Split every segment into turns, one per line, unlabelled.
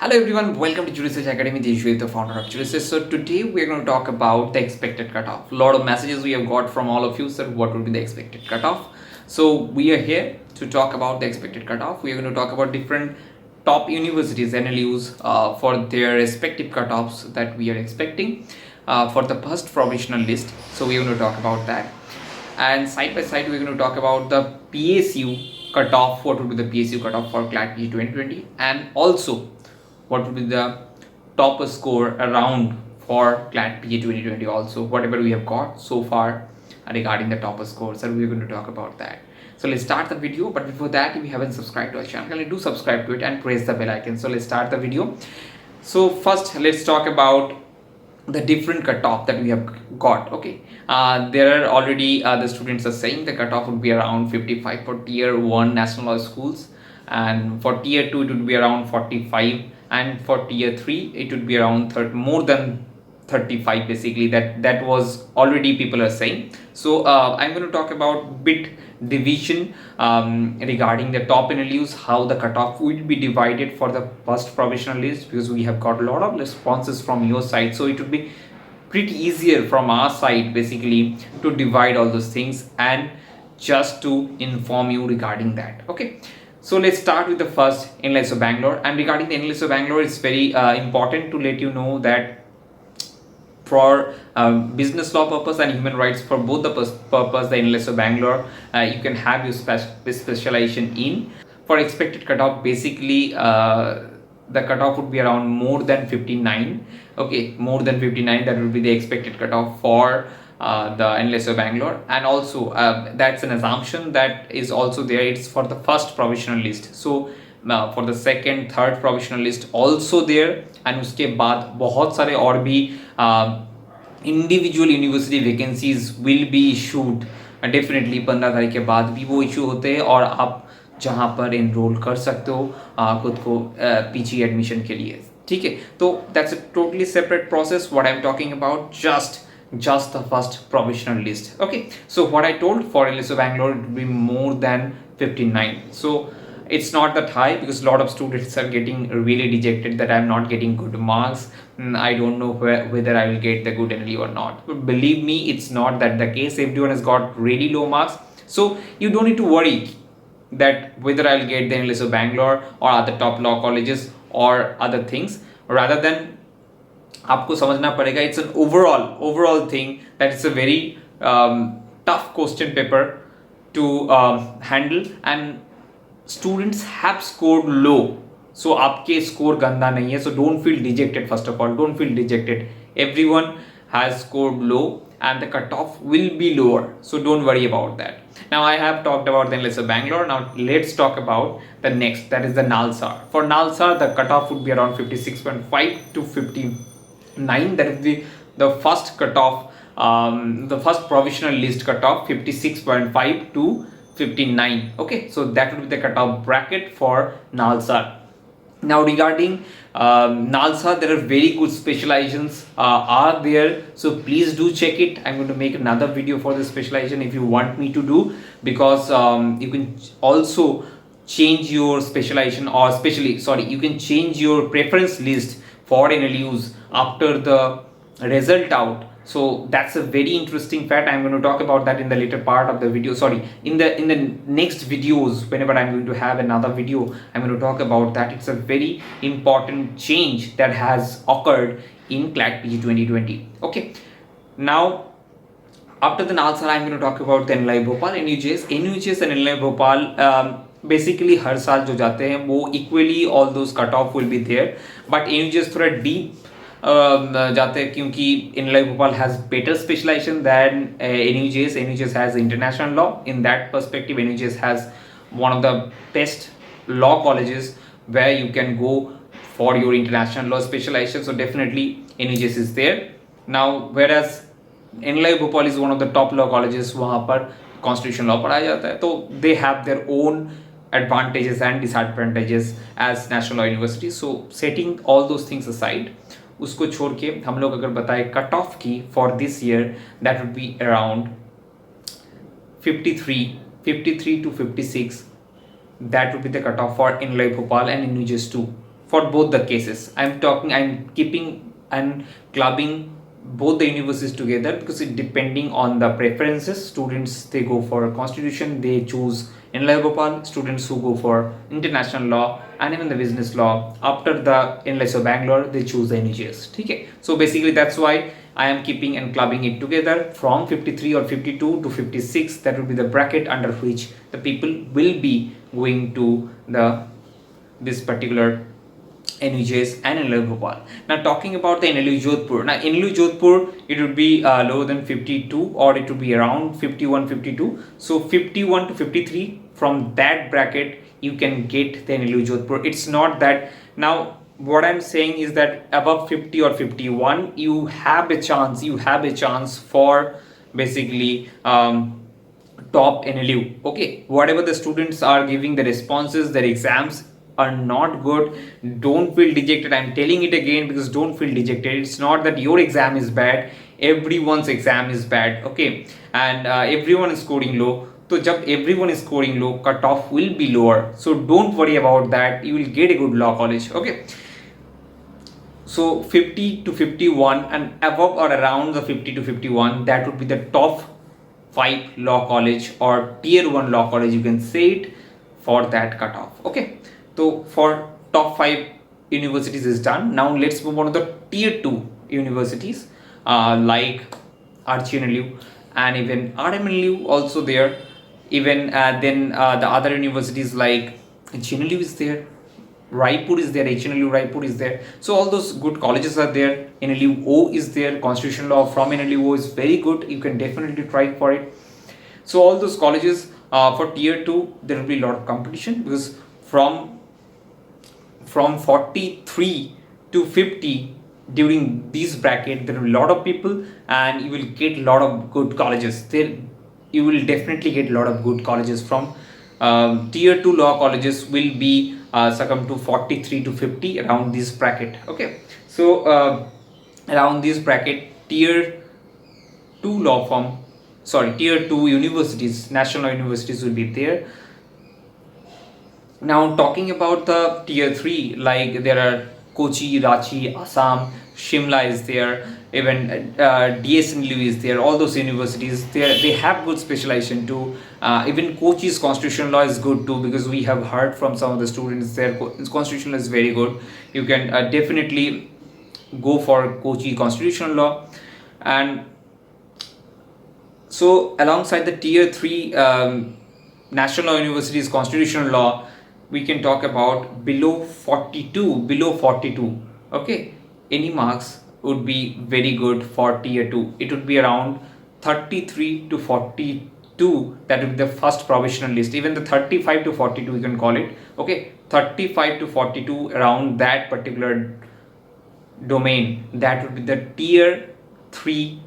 Hello everyone, welcome to Research Academy. This is the founder of Research. So today we are going to talk about the expected cutoff. A lot of messages we have got from all of you, sir. What would be the expected cutoff? So we are here to talk about the expected cutoff. We are going to talk about different top universities NLUs for their respective cutoffs that we are expecting for the first provisional list. So we are going to talk about that. And side by side, we're going to talk about the PSU cutoff. What would be the PSU cutoff for CLAT PG 2020, and also what would be the top score around for CLAT PG 2020 also, whatever we have got so far regarding the top scores, and we're going to talk about that. So let's start the video, but before that, if you haven't subscribed to our channel, do subscribe to it and press the bell icon. So let's start the video. So first, let's talk about the different cutoff that we have got. Okay, there are already the students are saying the cutoff would be around 55 for tier 1 national law schools, and for tier 2 it would be around 45, and for tier 3 it would be around more than 35. Basically that was already people are saying. So I'm going to talk about bit division regarding the top NLUs, how the cutoff will be divided for the first provisional list, because we have got a lot of responses from your side, so it would be pretty easier from our side basically to divide all those things and just to inform you regarding that. Okay, so let's start with the first, NLSO Bangalore. And regarding the NLSO Bangalore, it's very important to let you know that for business law purpose and human rights, for both the purpose, the NLSO Bangalore, you can have your specialization in. For expected cutoff, basically the cutoff would be around more than 59. Okay, more than 59, that would be the expected cutoff for the NLSO Bangalore. And also that's an assumption that is also there, it's for the first provisional list. So for the second, third provisional list also there, and उसके बाद बहुत सारे और भी individual university vacancies will be issued definitely. 15 तारीख के बाद भी वो इशू होते हैं, और आप जहाँ पर एनरोल कर सकते हो खुद को पीजी एडमिशन के लिए. ठीक है, तो that's a totally separate process. What I'm talking about, just the first provisional list. Okay, so what I told for NLSO Bangalore, it would be more than 59. So it's not that high, because a lot of students are getting really dejected that I'm not getting good marks. I don't know whether I will get the good NLU or not. But believe me, it's not that the case. Everyone has got really low marks, so you don't need to worry that whether I'll get the NLSO Bangalore or other top law colleges or other things. Rather than आपको समझना पड़ेगा, it's an overall thing, that it's a very tough question paper to handle, and students have scored low. So आपके score गंदा नहीं है, so don't feel dejected. First of all, don't feel dejected. Everyone has scored low and the cutoff will be lower, so don't worry about that. Now I have talked about the NLSO Bangalore. Now let's talk about the next, that is the NALSA. For NALSA, the cutoff would be around 56.5 to 59. That is the first cutoff, the first provisional list cutoff, 56.5 to 59. Okay, so that would be the cutoff bracket for NALSA. Now regarding NALSA, there are very good specializations are there, so please do check it. I'm going to make another video for the specialization if you want me to do, because you can also change your specialization, or you can change your preference list for NLUs after the result out. So that's a very interesting fact. I'm going to talk about that in the later part of the video. In the next videos, whenever I'm going to have another video, I'm going to talk about that. It's a very important change that has occurred in CLAT PG 2020. Okay, now after the NALSA, I'm going to talk about the NLI Bhopal, NUJS and NLI Bhopal. Basically हर साल जो जाते हैं वो equally all those cutoff will be there, but NUJS थोड़ा deep जाते हैं, क्योंकि NLI Bhopal has better specialization than NUJS. NUJS has international law. In that perspective, NUJS has one of the best law colleges where you can go for your international law specialization. So definitely NUJS is there. Now whereas NLI Bhopal is one of the top law colleges, वहाँ पर constitution law पढ़ाया जाता है, तो they have their own advantages and disadvantages as national law university. So setting all those things aside, उसको छोड़ के हम लोग अगर बताएं कट ऑफ की for this year, that would be around 53 to 56. That would be the cutoff for NLI Bhopal and NUJS 2 for both the cases. I'm keeping and clubbing both the universities together because it depending on the preferences. Students, they go for constitution, they choose in Bhopal. Students who go for international law and even the business law after the in Bangalore, they choose the NUJS. Okay, so basically that's why I am keeping and clubbing it together from 53 or 52 to 56. That will be the bracket under which the people will be going to this particular NUJs and NLU Bhopal. Now talking about the NLU Jodhpur. Now NLU Jodhpur, it would be lower than 52 or it would be around 51, 52. So 51 to 53, from that bracket you can get the NLU Jodhpur. It's not that now what I'm saying is that above 50 or 51 you have a chance for basically top NLU. Okay, whatever the students are giving the responses, their exams are not good, don't feel dejected. I'm telling it again because don't feel dejected. It's not that your exam is bad, everyone's exam is bad. Okay, and everyone is scoring low. So jab everyone is scoring low, cutoff will be lower, so don't worry about that. You will get a good law college. Okay, so 50 to 51 and above or around the 50 to 51, that would be the top 5 law college or tier 1 law college, you can say it, for that cutoff. Okay, so for top 5 universities is done. Now let's move on to the tier 2 universities like RGNLU and even RMNLU also there. Even then the other universities like GNLU is there, Raipur is there, HNLU Raipur is there. So all those good colleges are there. NLU O is there. Constitutional law from NLU O is very good. You can definitely try for it. So all those colleges for tier 2, there will be a lot of competition because from 43 to 50 during this bracket there are a lot of people and you will get a lot of good colleges there. You will definitely get a lot of good colleges from tier 2 law colleges will be succumb to 43 to 50 around this bracket. Okay, so around this bracket tier 2 tier 2 universities, national universities will be there. Now talking about the tier 3, like there are Kochi, Ranchi, Assam, Shimla is there, even DSNLU is there. All those universities, they have good specialization too. Even Kochi's constitutional law is good too because we have heard from some of the students their constitutional is very good. You can definitely go for Kochi constitutional law. And so alongside the tier 3 national universities constitutional law, we can talk about below 42. Okay, any marks would be very good for tier 2. It would be around 33 to 42. That would be the first provisional list. Even the 35 to 42 you can call it. Okay, 35 to 42 around that particular domain, that would be the tier 3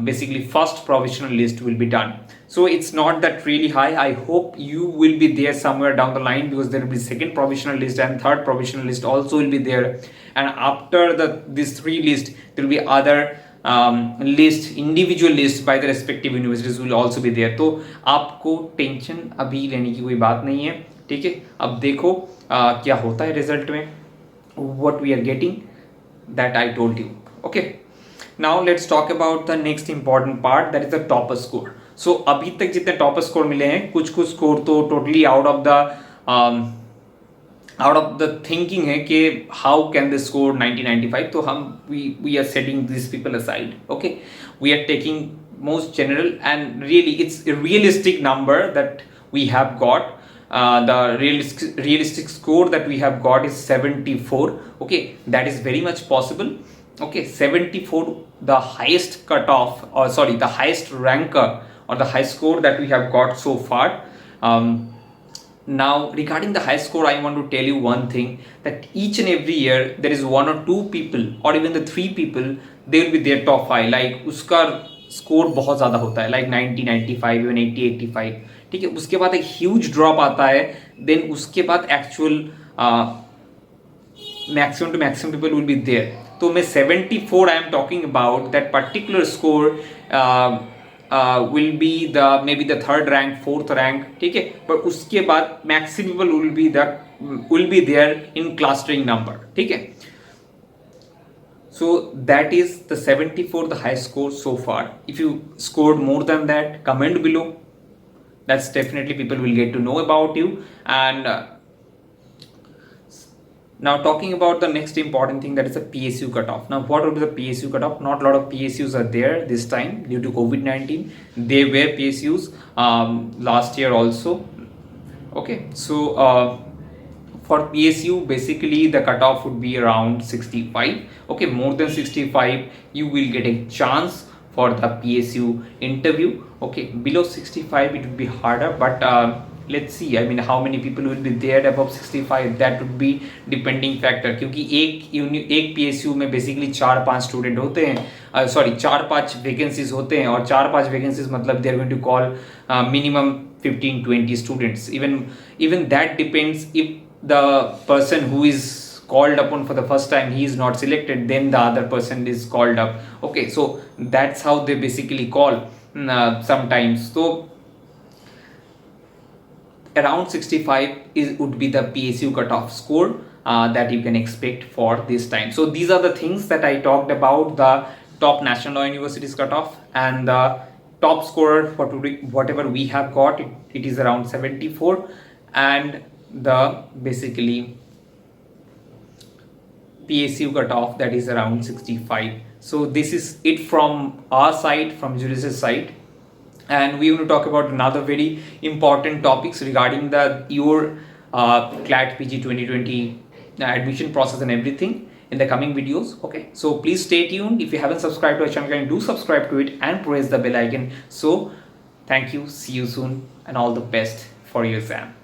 basically first provisional list will be done. So it's not that really high. I hope you will be there somewhere down the line because there will be second provisional list and third provisional list also will be there. And after this 3 list, there will be other individual list by the respective universities will also be there. तो आपको tension अभी लेने की कोई बात नहीं है, ठीक है. अब देखो क्या होता है रिजल्ट में. What we are getting, that I told you. Okay. Now let's talk about the next important part, that is the topper score. So अभी तक जितने टॉपर स्कोर मिले हैं, कुछ स्कोर तो totally out of the thinking है कि how can they score 90-95. तो हम we are setting this people aside. Okay, we are taking most general and really it's a realistic number that we have got. The realistic score that we have got is 74. Okay, that is very much possible. Okay, 74, the highest cutoff, or sorry, the highest ranker or the high score that we have got so far. Now regarding the high score, I want to tell you one thing, that each and every year there is 1 or 2 people or even the 3 people, they will be their top 5. like उसका score बहुत ज़्यादा होता है, like 90-95, even 80-85. ठीक है, उसके बाद एक ह्यूज ड्रॉप आता है. देन उसके बाद actual maximum to maximum people will be there. तो मैं 74 I am talking about, that particular score will be the maybe the third rank, fourth rank, ठीक है, but उसके बाद maximum will be there in clustering number, ठीक है. So that is the 74, the high score so far. If you scored more than that, comment below. That's definitely people will get to know about you. And now talking about the next important thing, that is the PSU cutoff. Now what would be the PSU cutoff? Not a lot of PSUs are there this time due to COVID-19. They were PSUs last year also. Okay, so for PSU basically the cutoff would be around 65. Okay, more than 65 you will get a chance for the PSU interview. Okay, below 65 it would be harder, but let's see, I mean how many people will be there above 65, that would be depending factor, क्योंकि एक PSU में basically 4-5 student होते हैं, sorry 4-5 vacancies होते हैं, और 4-5 vacancies मतलब they are going to call minimum 15-20 students. Even that depends, if the person who is called upon for the first time, he is not selected, then the other person is called up. Okay, so that's how they basically call sometimes. So around 65 would be the PSU cutoff score that you can expect for this time. So these are the things that I talked about, the top national law universities cutoff, and the top scorer for whatever we have got, it is around 74, and the basically PSU cutoff, that is around 65. So this is it from our side, from Julius's side, and we are going to talk about another very important topics regarding your CLAT PG 2020 admission process and everything in the coming videos. Okay, so please stay tuned. If you haven't subscribed to our channel, do subscribe to it and press the bell icon. So thank you, see you soon, and all the best for your exam.